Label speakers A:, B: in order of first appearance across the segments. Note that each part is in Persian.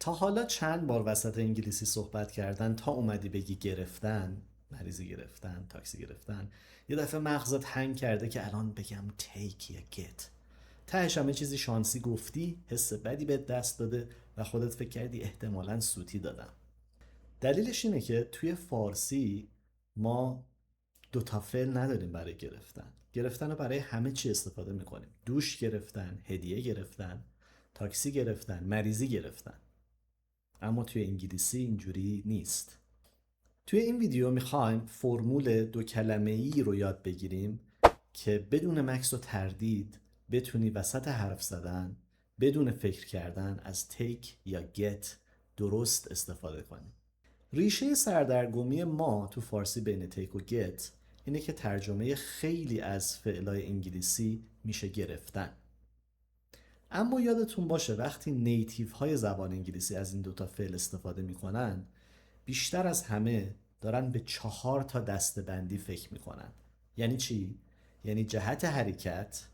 A: تا حالا چند بار وسط انگلیسی صحبت کردن تا اومدی بگی گرفتن، مریضی گرفتن، تاکسی گرفتن، یه دفعه مغزت هنگ کرده که الان بگم take یا get؟ تهش همه چیزی شانسی گفتی، حس بدی به دست داده و خودت فکر کردی احتمالاً سوتی دادم. دلیلش اینه که توی فارسی ما دوتا فعل نداریم برای گرفتن. گرفتن رو برای همه چی استفاده میکنیم. دوش گرفتن، هدیه گرفتن، تاکسی گرفتن، مریضی گرفتن. اما توی انگلیسی اینجوری نیست. توی این ویدیو میخوایم فرمول دو کلمه‌ای رو یاد بگیریم که بدون مکث و تردید بتونی وسط حرف زدن بدون فکر کردن از take یا get درست استفاده کنی. ریشه سردرگمی ما تو فارسی بین take و get اینه که ترجمه خیلی از فعلای انگلیسی میشه گرفتن. اما یادتون باشه وقتی نیتیو های زبان انگلیسی از این دوتا فعل استفاده میکنن بیشتر از همه دارن به 4 تا دسته‌بندی فکر میکنن. یعنی چی؟ یعنی جهت حرکت،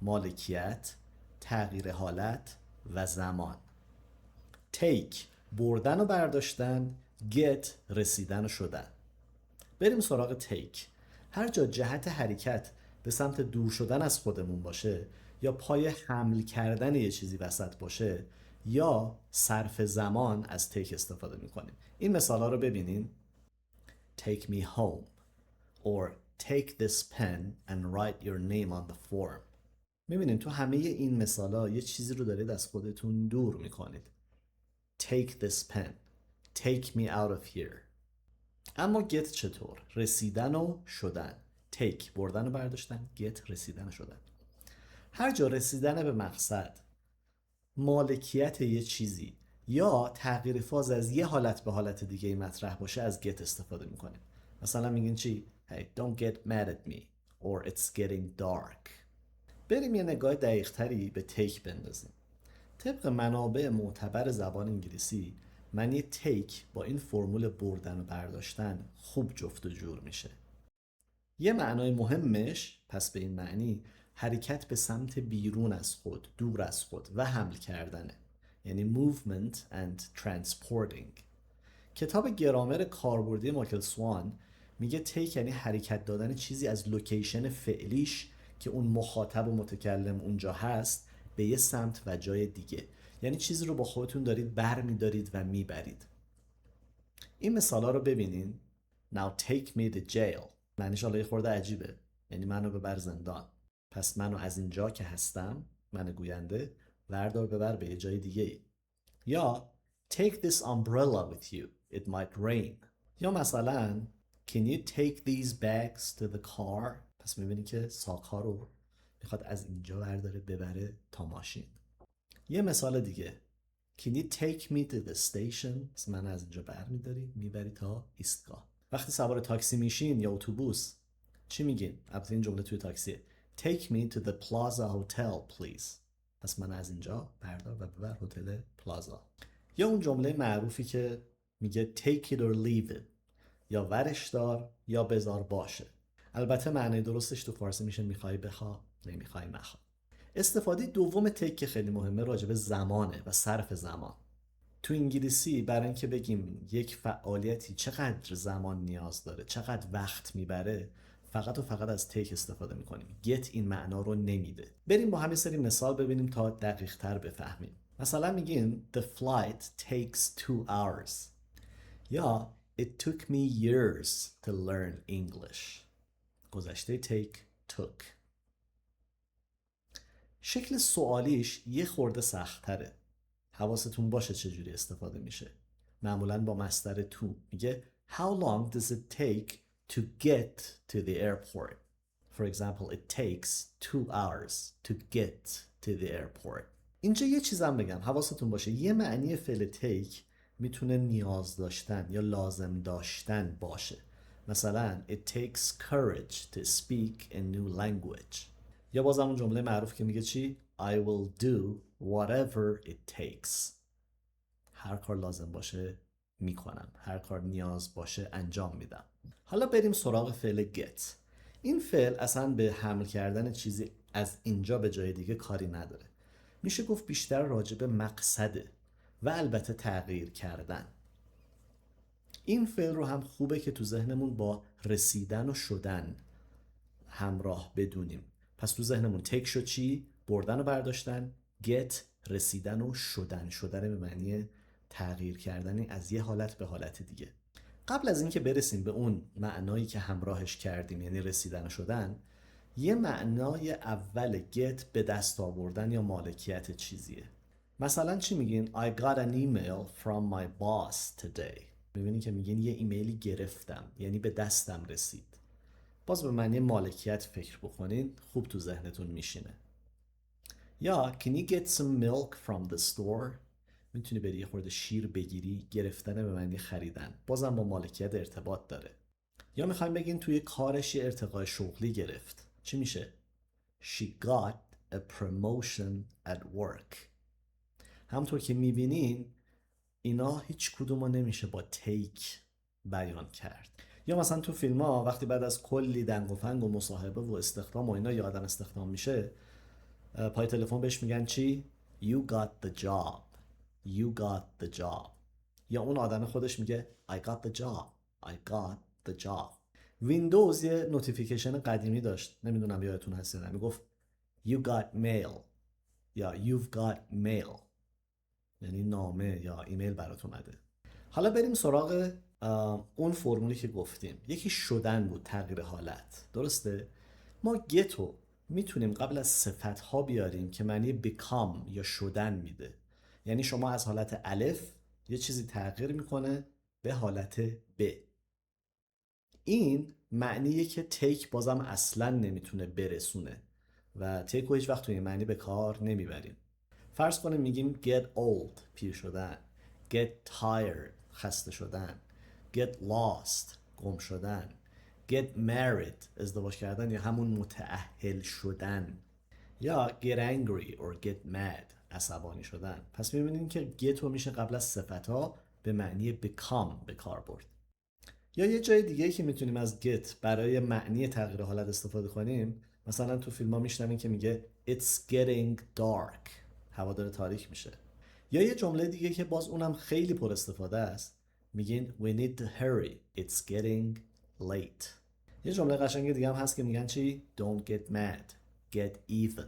A: مالکیت، تغییر حالت و زمان. take بردن و برداشتن، get رسیدن و شدن. بریم سراغ take. هر جا جهت حرکت به سمت دور شدن از خودمون باشه یا پای حمل کردن یه چیزی وسط باشه یا صرف زمان از take استفاده میکنیم. این مثال ها رو ببینین. Take me home or take this pen and write your name on the form. میبینین تو همه این مثال ها یه چیزی رو دارید از خودتون دور میکنید. Take this pen. Take me out of here. اما get چطور؟ رسیدن و شدن. take بردن و برداشتن، get رسیدن و شدن. هر جا رسیدن به مقصد، مالکیت یه چیزی یا تغییر فاز از یه حالت به حالت دیگه مطرح باشه از get استفاده میکنیم. مثلا میگین چی؟ Hey, don't get mad at me or it's getting dark. بریم یه نگاه دقیق تری به take بندازیم. طبق منابع معتبر زبان انگلیسی معنی take با این فرمول بردن و برداشتن خوب جفت و جور میشه. یه معنای مهمش پس به این معنی حرکت به سمت بیرون از خود، دور از خود و حمل کردنه. یعنی movement and transporting. کتاب گرامر کاربردی مایکل سوان میگه take یعنی حرکت دادن چیزی از لوکیشن فعلیش که اون مخاطب و متکلم اونجا هست به یه سمت و جای دیگه. یعنی چیزی رو با خودتون دارید بر میدارید و میبرید. این مثالا رو ببینین. Now take me to jail. معنیش حالا یه خورده عجیبه. یعنی منو ببر زندان. پس منو از اینجا که هستم، من گوینده، وردار ببر به یه جای دیگه ای. یا take this umbrella with you. It might rain. یا مثلا can you take these bags to the car. پس میبینی که ساق‌ها رو میخواد از اینجا برداره ببره تا ماشین. یه مثال دیگه. Can you take me to the station. پس من از اینجا برمیداری میبری تا ایستگاه. وقتی سوار تاکسی میشین یا اتوبوس چی میگین؟ البته این جمله توی تاکسیه. Take me to the Plaza Hotel please. پس من از اینجا بردار و ببر هتل پلازا. یا اون جمله معروفی که میگه take it or leave it. یا ورش دار یا بذار باشه. البته معنی درستش تو فارسی میشه میخوای بخوا، نمیخوای مخوا. استفاده دوم take که خیلی مهمه راجع به زمانه و صرف زمان. تو انگلیسی برای اینکه بگیم یک فعالیتی چقدر زمان نیاز داره، چقدر وقت میبره، فقط و فقط از take استفاده میکنیم. get این معنا رو نمیده. بریم با همین سری مثال ببینیم تا دقیق تر بفهمیم. مثلا میگیم the flight takes 2 hours یا it took me years to learn English. گذشته take took. شکل سوالیش یه خورده سخت‌تره. حواستون باشه چجوری استفاده میشه. معمولاً با مصدر to میگه How long does it take to get to the airport? For example, it takes 2 hours to get to the airport. اینجا یه چیزم بگم حواستون باشه. یه معنی فعل take میتونه نیاز داشتن یا لازم داشتن باشه. مثلا it takes courage to speak a new language. یا باز همون جمله معروف که میگه چی؟ I will do whatever it takes. هر کار لازم باشه میکنم. هر کار نیاز باشه انجام میدم. حالا بریم سراغ فعل get. این فعل اصلا به حمل کردن چیزی از اینجا به جای دیگه کاری نداره. میشه گفت بیشتر راجع به مقصده. و البته تغییر کردن. این فعل رو هم خوبه که تو ذهنمون با رسیدن و شدن همراه بدونیم. پس تو ذهنمون take شد چی؟ بردن و برداشتن. get رسیدن و شدن. شدن به معنی تغییر کردنی از یه حالت به حالت دیگه. قبل از اینکه برسیم به اون معنایی که همراهش کردیم، یعنی رسیدن و شدن، یه معنای اول get به دست آوردن یا مالکیت چیزیه. مثلا چی میگین؟ I got an email from my boss today. میبینین که میگین یه ایمیلی گرفتم، یعنی به دستم رسید. باز به معنی مالکیت فکر بکنین، خوب تو ذهنتون میشینه. یا can you get some milk from the store؟ میتونی بری یه خورده شیر بگیری. گرفتن به معنی خریدن، بازم با مالکیت ارتباط داره. یا میخوایم بگین توی کارش یه ارتقای شغلی گرفت، چی میشه؟ She got a promotion at work. همونطور که میبینین اینا هیچ کدوم نمیشه با take بیان کرد. یا مثلا تو فیلم ها وقتی بعد از کلی دنگ و فنگ و مصاحبه و استخدام و اینا یه آدم استخدام میشه، پای تلفن بهش میگن چی؟ You got the job. You got the job. یا اون آدم خودش میگه I got the job. I got the job. ویندوز یه نوتیفیکیشن قدیمی داشت، نمیدونم یادتون هست یا نه، میگفت You got mail یا You've got mail، یعنی نامه یا ایمیل برات اومده. حالا بریم سراغ اون فرمولی که گفتیم. یکی شدن بود، تغییر حالت، درسته؟ ما گتو میتونیم قبل از صفتها بیاریم که معنی become یا شدن میده. یعنی شما از حالت الف یه چیزی تغییر میکنه به حالت ب. این معنیه که تیک بازم اصلا نمیتونه برسونه و تیک رو هیچ وقت توی معنی به کار نمیبریم. فرض کنیم میگیم get old، پیر شدن، get tired، خسته شدن، get lost، گم شدن، get married، ازدواج کردن یا همون متأهل شدن، یا get angry or get mad، عصبانی شدن. پس میبینیم که get رو میشه قبل از صفتها به معنی become به کار برد. یا یه جای دیگه که میتونیم از get برای معنی تغییر حالت استفاده کنیم، مثلا تو فیلم ها میشنویم که میگه It's getting dark، هوا داره تاریک میشه. یا یه جمله دیگه که باز اونم خیلی پر استفاده است، میگین We need to hurry, it's getting late. یه جمله قشنگ دیگه هم هست که میگن چی؟ Don't get mad, get even.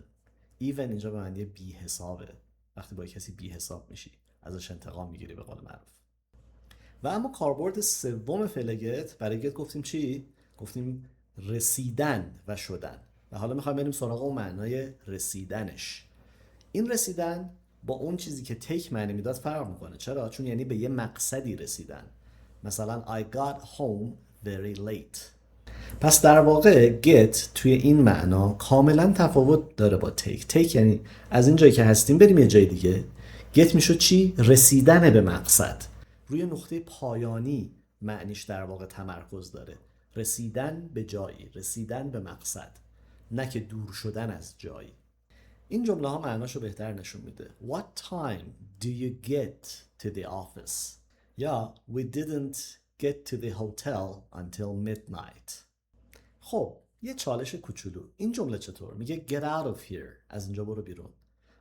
A: Even اینجا به معنی بی حسابه. وقتی با کسی بی حساب میشی، ازش انتقام میگیری به قول معروف. و اما کاربرد سوم فعل گت برای گت گفتیم چی؟ گفتیم رسیدن و شدن. و حالا میخوایم بریم سراغ اون معنای رسیدنش. این رسیدن با اون چیزی که تیک معنی میداد فرق میکنه. چرا؟ چون یعنی به یه مقصدی رسیدن. مثلا I got home very late. پس در واقع get توی این معنا کاملا تفاوت داره با take یعنی از این جایی که هستیم بریم یه جای دیگه. get میشد چی؟ رسیدن به مقصد. روی نقطه پایانی معنیش در واقع تمرکز داره. رسیدن به جایی، رسیدن به مقصد، نه که دور شدن از جایی. این جمله ها معناشو بهتر نشون میده. What time do you get to the office؟ یا We didn't get to the hotel until midnight. خب یه چالش کوچولو. این جمله چطور؟ میگه get out of here، از اینجا برو بیرون.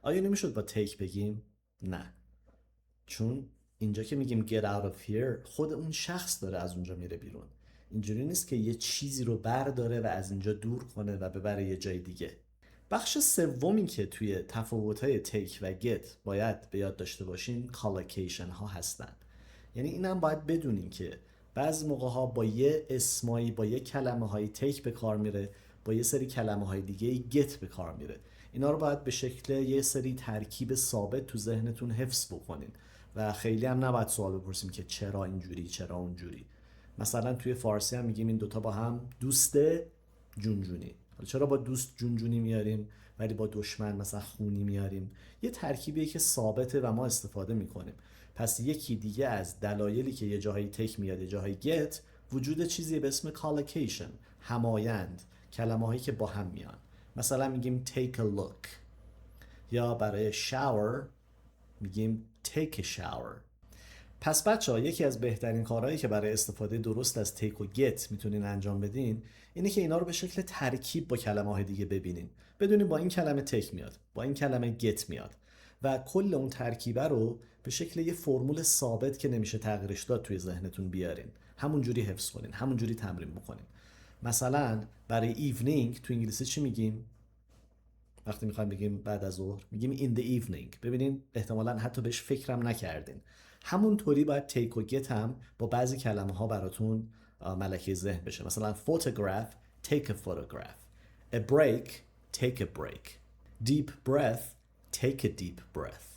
A: آیا نمیشد با take بگیم؟ نه، چون اینجا که میگیم get out of here خود اون شخص داره از اونجا میره بیرون. اینجوری نیست که یه چیزی رو برداره و از اینجا دور کنه و ببره یه جای دیگه. بخش سومی که توی تفاوت‌های take و get باید به یاد داشته باشین collocation ها هستن. یعنی اینم باید بدونین که بعضی موقع ها با یه اسمایی، با یه کلمه های take به کار میره، با یه سری کلمه های دیگه get به کار میره. اینا رو باید به شکل یه سری ترکیب ثابت تو ذهنتون حفظ بکنین و خیلی هم نباید سوال بپرسیم که چرا اینجوری چرا اونجوری. مثلا توی فارسی هم میگیم این دوتا با هم دوست جونجونی. چرا با دوست جونجونی میاریم ولی با دشمن مثلا خونی میاریم؟ یه ترکیبیه که ثابته و ما استفاده میکنیم. پس یکی دیگه از دلایلی که یه جاهایی تک میاد یه جاهایی گت، وجود چیزی به اسم collocation، همایند، کلمه هایی که با هم میان. مثلا میگیم take a look، یا برای shower میگیم take a shower. پس بچه‌ها یکی از بهترین کارهایی که برای استفاده درست از take و get میتونین انجام بدین اینه که اینا رو به شکل ترکیب با کلمه‌های دیگه ببینین. بدونین با این کلمه take میاد، با این کلمه get میاد و کل اون ترکیبه رو به شکل یه فرمول ثابت که نمیشه تغییرش داد توی ذهنتون بیارین، همونجوری حفظ کنین، همونجوری تمرین بکنین. مثلا برای ایونینگ تو انگلیسی چی میگیم؟ وقتی میخوایم بگیم بعد از ظهر میگیم in the evening. ببینین احتمالاً حتی بهش فکرم نکردین. همونطوری باید take و get هم با بعضی کلمه ها براتون ملکه ذهن بشه. مثلا photograph take a photograph, a break take a break, deep breath take a deep breath.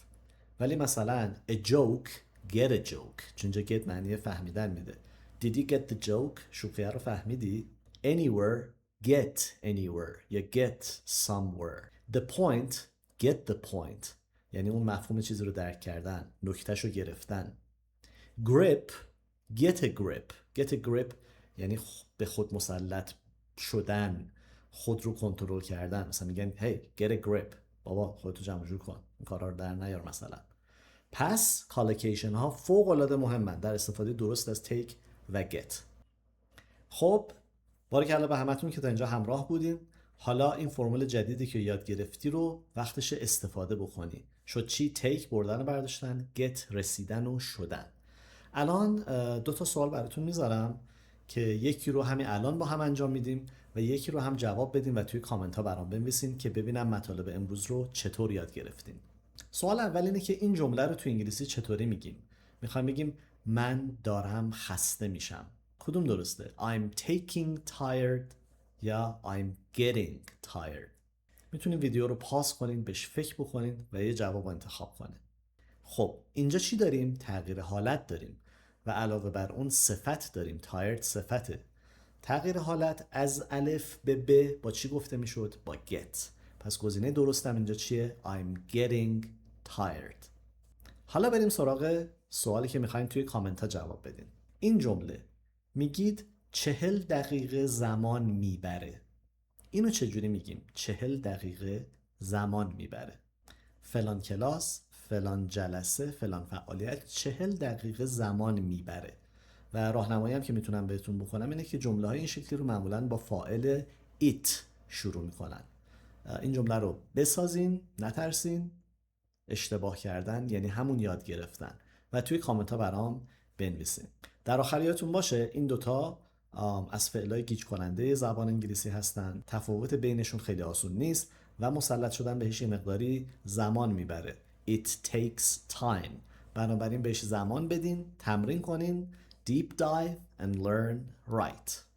A: ولی مثلا a joke get a joke، چون اینجا get معنی فهمیدن میده. Did you get the joke؟ شوخیه رو فهمیدی؟ Anywhere get anywhere یا get somewhere. The point get the point، یعنی اون مفهوم چیزی رو درک کردن، نکتهش رو گرفتن. Grip get a grip. Get a grip یعنی به خود مسلط شدن، خود رو کنترل کردن. مثلا میگن hey get a grip، بابا خودتو جمع جور کن، این کارا رو در نیار مثلا. پس کالوکیشن ها فوق العاده مهمن در استفاده درست از take و get. خب باریکلا به همتون که تا اینجا همراه بودین. حالا این فرمول جدیدی که یاد گرفتی رو وقتش استفاده بکنی. شد چی؟ take بردن و برداشتن، get رسیدن و شدن. الان 2 تا سوال براتون میذارم که یکی رو همین الان با هم انجام میدیم و یکی رو هم جواب بدیم و توی کامنت ها برام بنویسین که ببینم مطالب امروز رو چطور یاد گرفتین. سوال اول اینه که این جمله رو توی انگلیسی چطوری میگیم؟ میخوایم بگیم من دارم خسته میشم. کدوم درسته؟ I'm taking tired یا I'm getting tired. میتونین ویدیو رو پاس کنین، بهش فکر بکنین و یه جواب انتخاب کنین. خب اینجا چی داریم؟ تغییر حالت داریم و علاوه بر اون صفت داریم. tired صفته. تغییر حالت از الف به ب با چی گفته میشد؟ با get. پس گزینه درستم اینجا چیه؟ I'm getting tired. حالا بریم سراغ سوالی که میخواین توی کامنت ها جواب بدین. این جمله میگید 40 دقیقه زمان میبره. اینو چجوری میگیم؟ 40 دقیقه زمان میبره. فلان کلاس، فلان جلسه، فلان فعالیت 40 دقیقه زمان میبره. و راهنمایی هم که میتونم بهتون بکنم اینه که جمله های این شکلی رو معمولاً با فاعل it شروع میکنن. این جمله رو بسازین، نترسین. اشتباه کردن یعنی همون یاد گرفتن و توی کامنت ها برام بنویسین. در آخر یادتون باشه این دوتا از فعلای گیج کننده زبان انگلیسی هستن. تفاوت بینشون خیلی آسون نیست و مسلط شدن بهش یه مقداری زمان میبره. It takes time. بنابراین بهش زمان بدین، تمرین کنین. Deep dive and learn right.